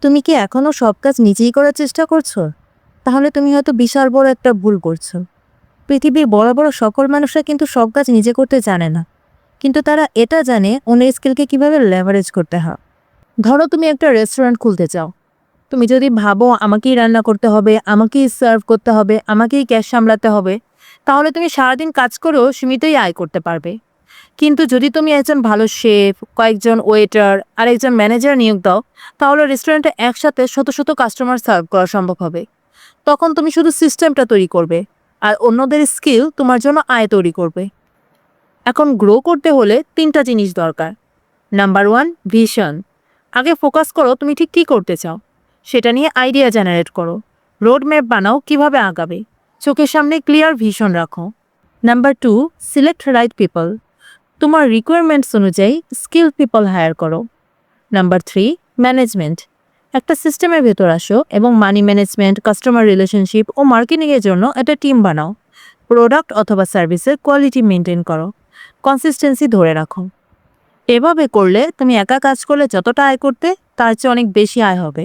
তুমি কি এখনো সব কাজ নিজেই করার চেষ্টা করছো? তাহলে তুমি হয়তো বিশাল বড় একটা ভুল করছো। পৃথিবীর বড় বড় সকল মানুষরা কিন্তু সব কাজ নিজে করতে জানে না, কিন্তু তারা এটা জানে অন্যের স্কিলকে কিভাবে লেভারেজ করতে হয়। ধরো তুমি একটা রেস্টুরেন্ট খুলতে চাও। তুমি যদি ভাবো আমাকেই রান্না করতে হবে, আমাকেই সার্ভ করতে হবে, আমাকেই ক্যাশ সামলাতে হবে, তাহলে তুমি সারাদিন কাজ করেও সীমিতই আয় করতে পারবে। কিন্তু যদি তুমি একজন ভালো শেফ, কয়েকজন ওয়েটার আর একজন ম্যানেজার নিয়োগ দাও, তাহলে রেস্টুরেন্টে একসাথে শত শত কাস্টমার সার্ভ করা সম্ভব হবে। তখন তুমি শুধু সিস্টেমটা তৈরি করবে, আর অন্যদের স্কিল তোমার জন্য আয় তৈরি করবে। এখন গ্রো করতে হলে 3টা জিনিস দরকার। Number 1, vision. আগে ফোকাস করো তুমি ঠিক কী করতে চাও, সেটা নিয়ে আইডিয়া জেনারেট করো। রোড ম্যাপ বানাও কিভাবে আগাবে, চোখের সামনে ক্লিয়ার ভিশন রাখো। Number 2, select right people. তোমার রিকোয়ারমেন্টস অনুযায়ী স্কিল পিপল হায়ার করো। Number 3, management. একটা সিস্টেমের ভেতর আসো এবং মানি ম্যানেজমেন্ট, কাস্টমার রিলেশনশিপ ও মার্কেটিংয়ের জন্য একটা টিম বানাও। প্রোডাক্ট অথবা সার্ভিসের কোয়ালিটি মেনটেন করো, কনসিস্টেন্সি ধরে রাখো। এভাবে করলে তুমি একা কাজ করলে যতটা আয় করতে, তার চেয়ে অনেক বেশি আয় হবে।